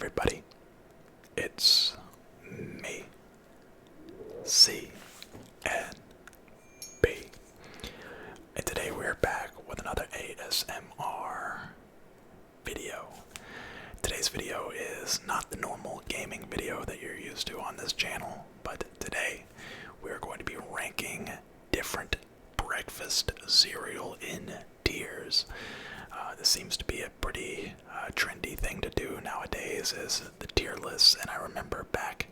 everybody, it's me, C and B, and today we're back with another ASMR video. Today's video is not the normal gaming video that you're used to on this channel, but today we're going to be ranking different breakfast cereal in tiers. This seems to be a pretty trendy thing to do nowadays, is the tier lists, and I remember back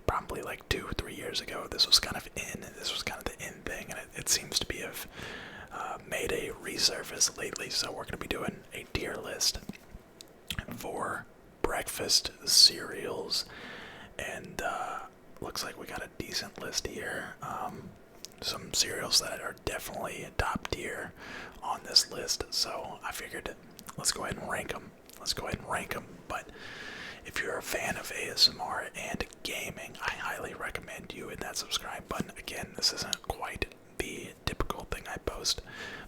probably like 2-3 years ago this was kind of the in thing, and it seems to be have made a resurface lately. So we're going to be doing a tier list for breakfast cereals, and looks like we got a decent list here. Some cereals that are definitely top tier on this list, so I figured let's go ahead and rank them. But if you're a fan of ASMR and gaming, I highly recommend you hit that subscribe button. Again, this isn't quite the typical thing I post.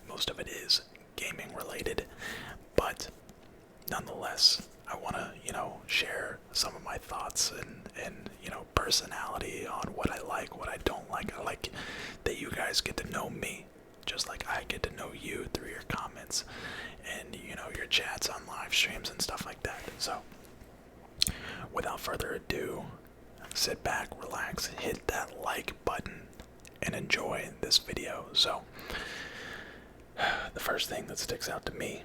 Most of it is gaming related, but nonetheless, I want to, share some of my thoughts and personality on what I like, what I don't like. I like that you guys get to know me, just like I get to know you through your comments and, your chats on live streams and stuff like that. So, without further ado, sit back, relax, hit that like button, and enjoy this video. So, the first thing that sticks out to me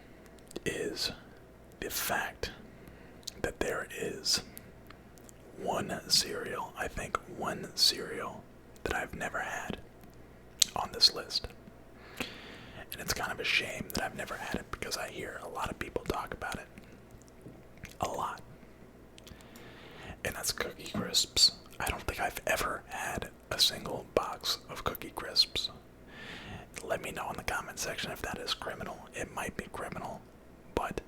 is the fact that there is one cereal that I've never had on this list. And it's kind of a shame that I've never had it, because I hear a lot of people talk about it. A lot. And that's Cookie Crisps. I don't think I've ever had a single box of Cookie Crisps. Let me know in the comment section if that is criminal. It might be criminal, but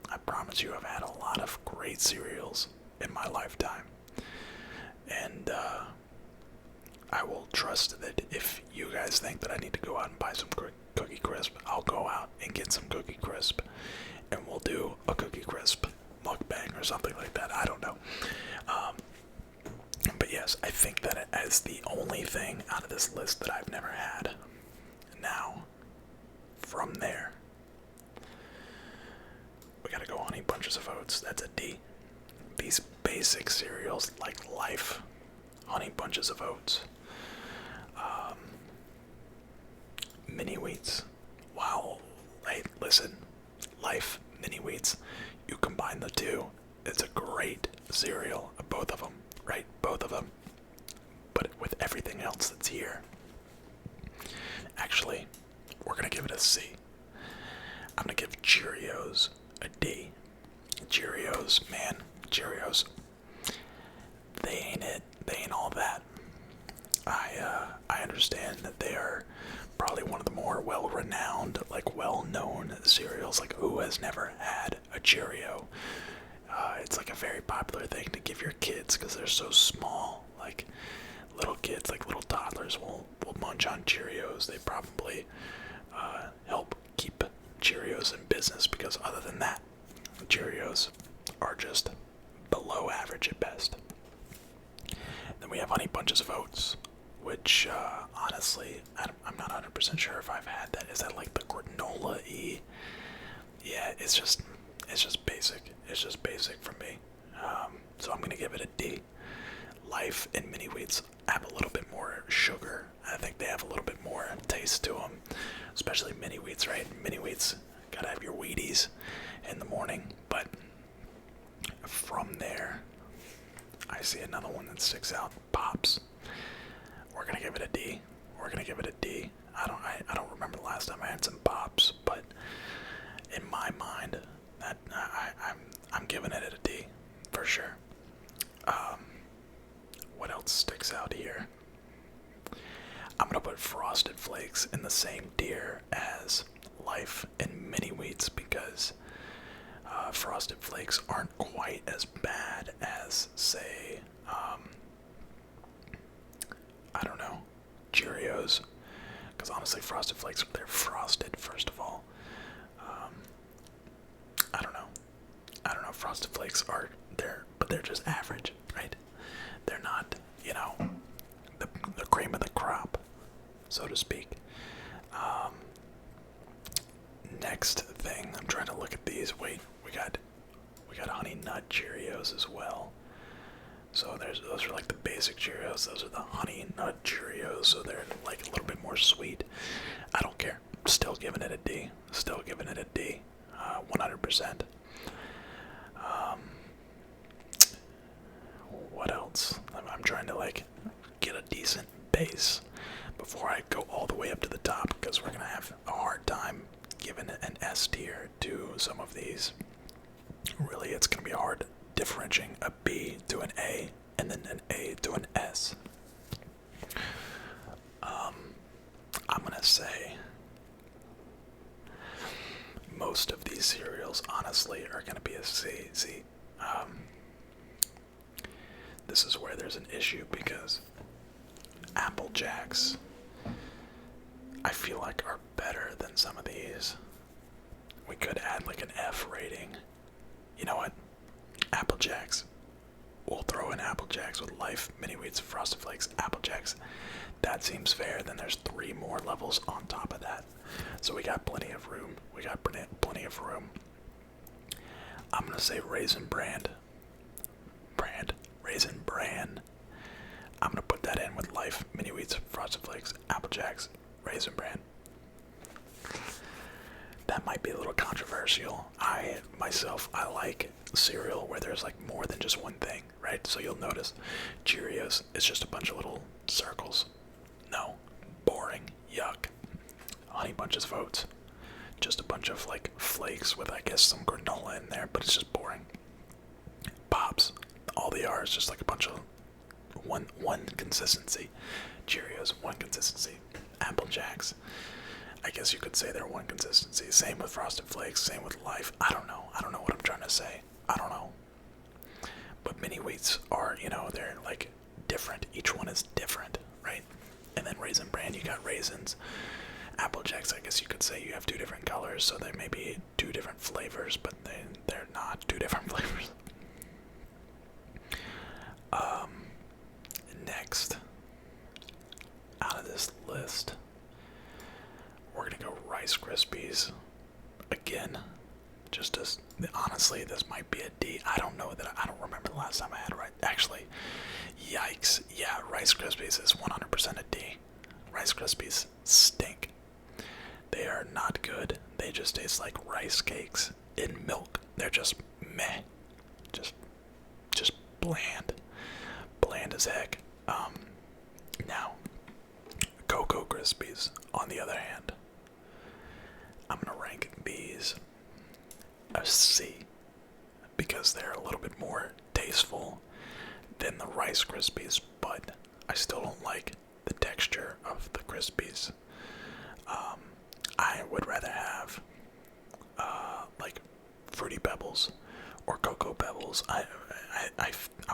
I promise you I've had a lot of great cereals in my lifetime. And I will trust that if you guys think that I need to go out and buy some Cookie Crisp, I'll go out and get some Cookie Crisp, and we'll do a Cookie Crisp mukbang or something like that. I don't know. But yes, I think that it is the only thing out of this list that I've never had. Now, from there, we gotta go Honey Bunches of Oats. That's a D. These basic cereals like Life, Honey Bunches of Oats, Mini Wheats. Wow, hey, listen, Life, Mini Wheats, you combine the two, it's a great cereal, both of them, right? Both of them, but with everything else that's here. Actually, we're gonna give it a C. I'm gonna give Cheerios a D. Cheerios, man, Cheerios, they ain't it. They ain't all that. I understand that they are probably one of the more well-renowned, well-known cereals. Like, who has never had a Cheerio? It's like a very popular thing to give your kids because they're so small. Like, little kids, like little toddlers, will munch on Cheerios. They probably help keep Cheerios in business, because other than that, Cheerios are just below average at best. Then we have Honey Bunches of Oats, which honestly, I'm not 100% sure if I've had that. Is that like the granola-y? Yeah, it's just basic. It's just basic for me. So I'm gonna give it a D. Life and Mini Wheats have a little bit more sugar. I think they have a little bit more taste to them, especially Mini Wheats, right? Mini Wheats, gotta have your Wheaties in the morning. But from there, I see another one that sticks out. Pops. We're gonna give it a D. I don't remember the last time I had some Pops, but in my mind, that I'm giving it a D for sure. What else sticks out here? I'm gonna put Frosted Flakes in the same tier as Life and Mini Wheats, because Frosted Flakes aren't quite as bad as, say, I don't know, Cheerios. Because honestly, Frosted Flakes, they're frosted, first of all. I don't know. Frosted Flakes are they're just average, right? They're not, you know, the cream of the crop, so to speak. Next thing, I'm trying to look at these. Wait, we got honey nut Cheerios as well. So those are like the basic Cheerios. Those are the honey nut Cheerios. So they're like a little bit more sweet. I don't care. Still giving it a D. Still giving it a D. 100%. What else? I'm trying to like get a decent base before I go all the way up to the top, because we're gonna have a hard time giving an S tier to some of these. Really, it's gonna be hard differentiating a B to an A and then an A to an S. I'm gonna say most of these cereals, honestly, are gonna be a C. See, this is where there's an issue, because Apple Jacks, I feel like, are better than some of these. We could add like an F rating. You know what? Apple Jacks. We'll throw in Apple Jacks with Life, Mini Wheats, Frosted Flakes, Apple Jacks. That seems fair. Then there's 3 more levels on top of that. So we got plenty of room. We got plenty of room. I'm going to say Raisin Bran. Raisin Bran. I'm going to put that in with Life, Mini Wheats, Frosted Flakes, Apple Jacks, Raisin Bran. That might be a little controversial. I like cereal where there's like more than just one thing, right? So you'll notice Cheerios is just a bunch of little circles. No. Boring. Yuck. Honey Bunches of Oats. Just a bunch of like flakes with, I guess, some granola in there, but it's just boring. Pops. All they are is just like a bunch of one consistency. Cheerios, one consistency. Apple Jacks, I guess you could say they're one consistency. Same with Frosted Flakes, same with Life. I don't know what I'm trying to say. I don't know. But Mini Wheats are, you know, they're like different. Each one is different, right? And then Raisin Bran, you got raisins. Apple Jacks, I guess you could say you have 2 different colors, so they may be 2 different flavors, but they're not 2 different flavors. Next, out of this list, we're gonna go Rice Krispies again. Just as honestly, this might be a D. I don't remember the last time I had Rice. Actually, yikes! Yeah, Rice Krispies is 100% a D. Rice Krispies stink. They are not good. They just taste like rice cakes in milk. They're just meh. Just bland. Bland as heck. Now, Coco Crispies, on the other hand, I'm gonna rank these a C, because they're a little bit more tasteful than the Rice Krispies, but I still don't like the texture of the Krispies. I would rather have like Fruity Pebbles or Cocoa Pebbles. I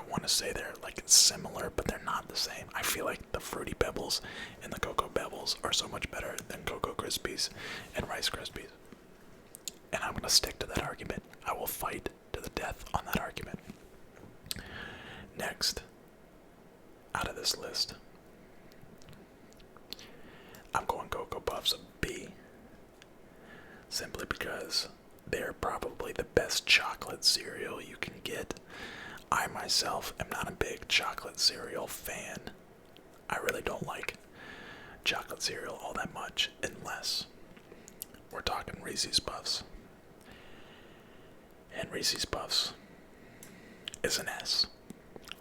want to say they're like similar, but they're not the same. I feel like the Fruity Pebbles and the Cocoa Pebbles are so much better than Cocoa Crispies and Rice Krispies. And I'm going to stick to that argument. I will fight to the death on that argument. Next, out of this list, I'm going Cocoa Puffs a B. Simply because they're probably the best chocolate cereal you can get. I myself am not a big chocolate cereal fan. I really don't like chocolate cereal all that much, unless we're talking Reese's Puffs. And Reese's Puffs is an S.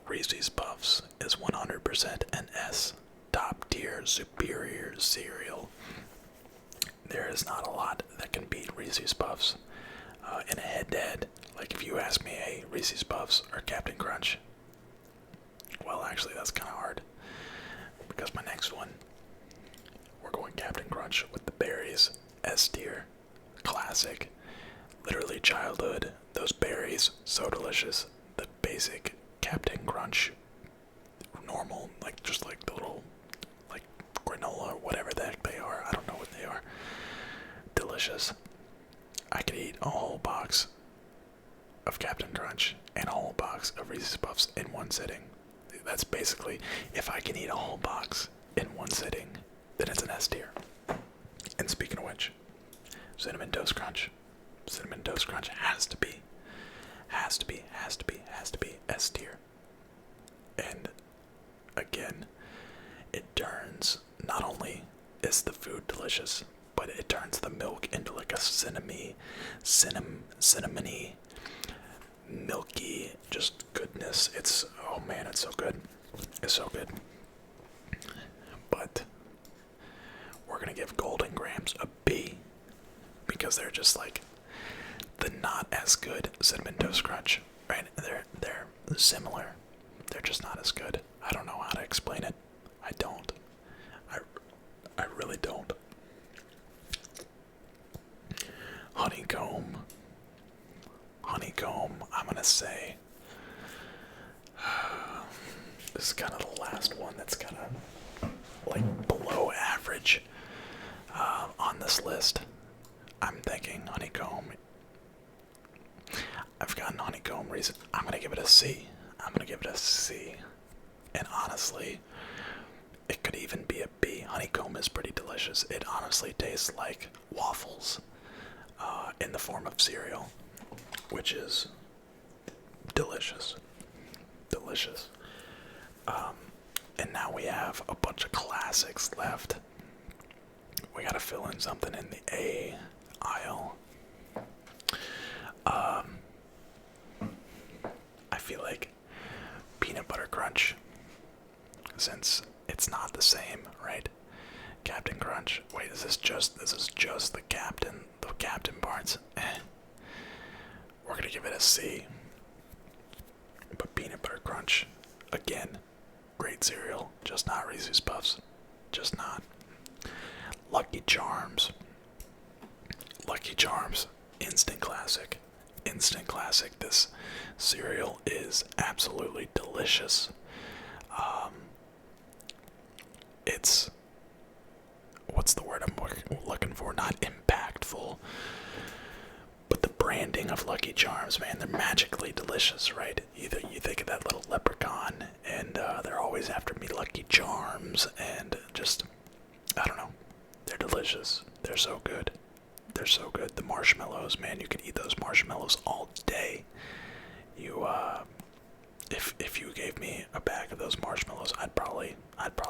Reese's Puffs is 100% an S. Top tier, superior cereal. There is not a lot that can beat Reese's Puffs in a head-to-head. Like if you ask me, hey, Reese's Puffs or Captain Crunch? Well, actually, that's kind of hard, because my next one, we're going Captain Crunch with the berries. S tier, classic, literally childhood. Those berries, so delicious. The basic Captain Crunch, normal, like just like the little, like granola or whatever the heck they are. I don't know what they are. Delicious. I could eat a whole box of Captain Crunch and a whole box of Reese's Puffs in one sitting. That's basically, if I can eat a whole box in one sitting, then it's an S tier. And speaking of which, Cinnamon Toast Crunch. Cinnamon Toast Crunch has to be S tier. And again, it turns, not only is the food delicious, but it turns the milk into like a cinnamony, milky, just goodness. It's, oh man, it's so good. It's so good. But we're gonna give Golden Grams a B because they're just like the not as good Cinnamon Toast Crunch, right? They're similar. They're just not as good. I don't know how to explain it. I don't. I really don't. Honeycomb. I'm gonna say this is kind of the last one that's kind of like below average on this list. I'm thinking Honeycomb. I've gotten Honeycomb recent. I'm gonna give it a C. And honestly, it could even be a B. Honeycomb is pretty delicious. It honestly tastes like waffles in the form of cereal, which is delicious. And now we have a bunch of classics left. We gotta fill in something in the A aisle. I feel like Peanut Butter Crunch, since it's not the same, right? Captain Crunch. Wait, this is just the captain parts. We're gonna give it a C. But Peanut Butter Crunch, again, great cereal, just not Reese's Puffs. Just not. Lucky Charms, instant classic. This cereal is absolutely delicious. It's, what's the word I'm looking for? Not impactful, but the branding of Lucky Charms, man, they're magically delicious, right? Either you think of that little leprechaun, and they're always after me, Lucky Charms, and just, I don't know, they're delicious. They're so good. The marshmallows, man, you could eat those marshmallows all day. You, if you gave me a bag of those marshmallows, I'd probably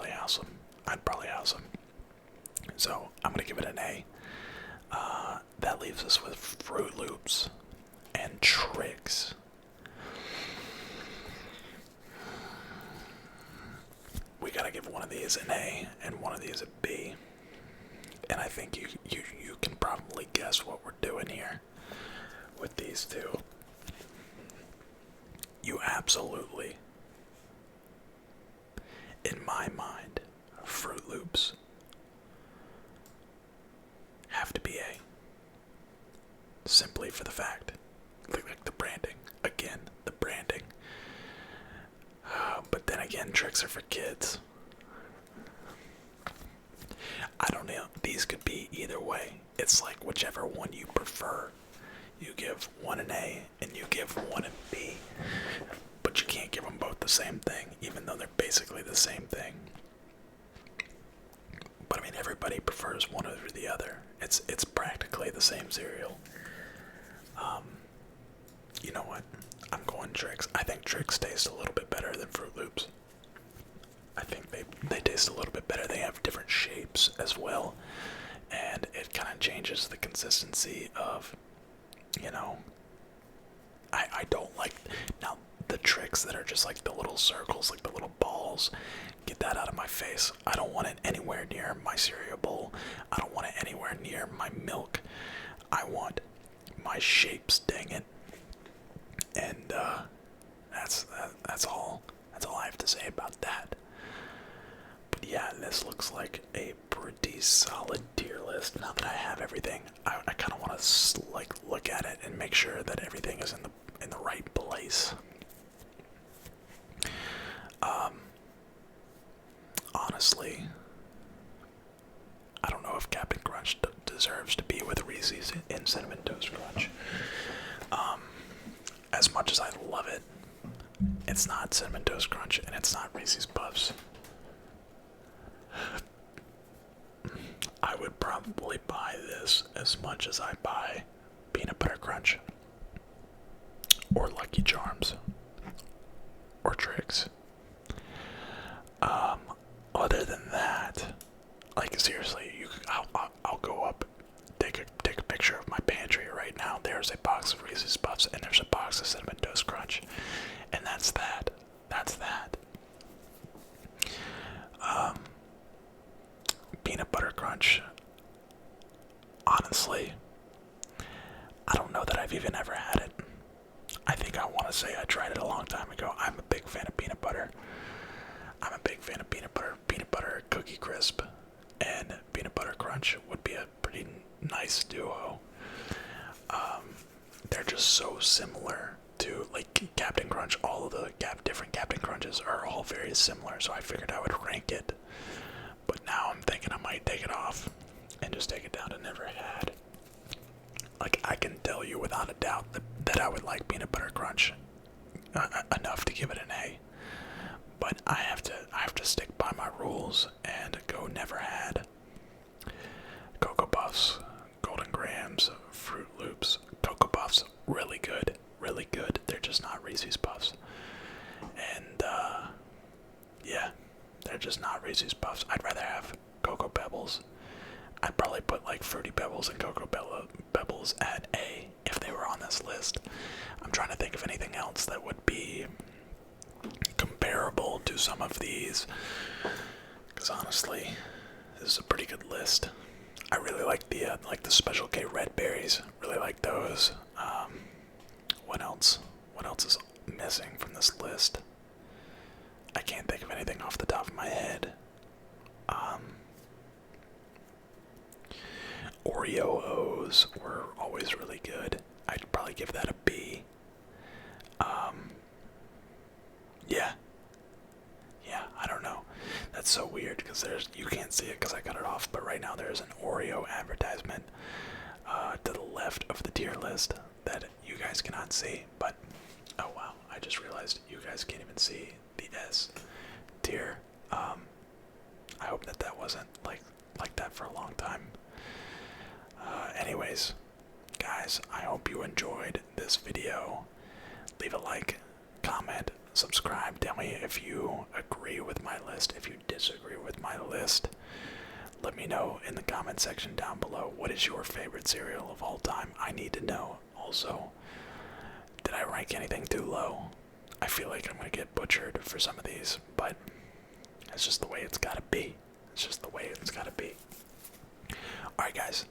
house them. So I'm gonna give it an A. That leaves us with Froot Loops and Tricks. We gotta give one of these an A and one of these a B. And I think you can probably guess what we're doing here with these two. You absolutely, in my mind, Froot Loops have to be A. Simply for the fact, like the branding. Again, the branding. But then again, Tricks are for kids. I don't know. These could be either way. It's like whichever one you prefer. You give one an A and you give one a B. But you can't give them both the same thing, even though they're basically the same thing. But I mean, everybody prefers one over the other. It's practically the same cereal. You know what? I'm going Tricks. I think Tricks taste a little bit better than Froot Loops. I think they taste a little bit better. They have different shapes as well, and it kind of changes the consistency of, you know, I don't like, now the Tricks that are just like the little circles, like the little balls, get that out of my face. I don't want it anywhere near my cereal bowl. I don't want it anywhere near my milk. I want my shapes, dang it. And that's all I have to say about that. But yeah, this looks like a pretty solid tier list. Now that I have everything, I kind of want to like look at it and make sure that everything is in the right place. Honestly, I don't know if Captain Crunch deserves to be with Reese's in Cinnamon Toast Crunch. It's not Cinnamon Toast Crunch, and it's not Reese's Puffs. I would probably buy this as much as I buy Peanut Butter Crunch, or Lucky Charms, or Trix. Other than that, like seriously, I'll go up, take a picture of my pantry right now. There's a box of Reese's Puffs and there's a box of Cinnamon Toast Crunch, and that's that. That's that. Peanut Butter Crunch. Honestly, I don't know that I've even ever had it. I think I want to say I tried it a long time ago. I'm a big fan of peanut butter. I'm a big fan of peanut butter. Peanut butter cookie crisp and peanut butter crunch would be a pretty nice duo. They're just so similar to like Captain Crunch. All of the different Captain Crunches are all very similar, so I figured I would rank it. But now I'm thinking I might take it off and just take it down to never had. Like, I can tell you without a doubt that I would like peanut butter crunch enough to give it an A. But I have to stick by my rules and go never had. Cocoa Puffs, Golden Grahams, Froot Loops. Cocoa Puffs, really good, really good. They're just not Reese's Puffs. And yeah, they're just not Reese's Puffs. I'd rather have Cocoa Pebbles. I'd probably put like Fruity Pebbles and Cocoa Pebbles at A if they were on this list. I'm trying to think of anything else that would be comparable to some of these, because honestly, this is a pretty good list. I really like the Special K red berries. Really like those. What else? What else is missing from this list? I can't think of anything off the top of my head. Oreo O's were always really good. I'd probably give that a B. Yeah, I don't know. That's so weird because you can't see it because I cut it off, but right now there's an Oreo advertisement to the left of the tier list that you guys cannot see, but oh wow, I just realized you guys can't even see the S tier. I hope that wasn't like that for a long time. Anyways, guys, I hope you enjoyed this video. Leave a like, comment, subscribe. Tell me if you agree with my list, if you disagree with my list. Let me know in the comment section down below. What is your favorite cereal of all time? I need to know. Also, did I rank anything too low? I feel like I'm gonna get butchered for some of these, but it's just the way it's gotta be. It's just the way it's gotta be. Alright guys,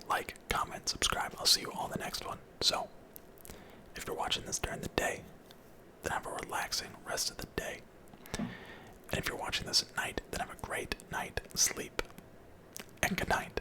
like, comment, subscribe. I'll see you all in the next one. So, if you're watching this during the day, then have a relaxing rest of the day. And if you're watching this at night, then have a great night sleep. And good night.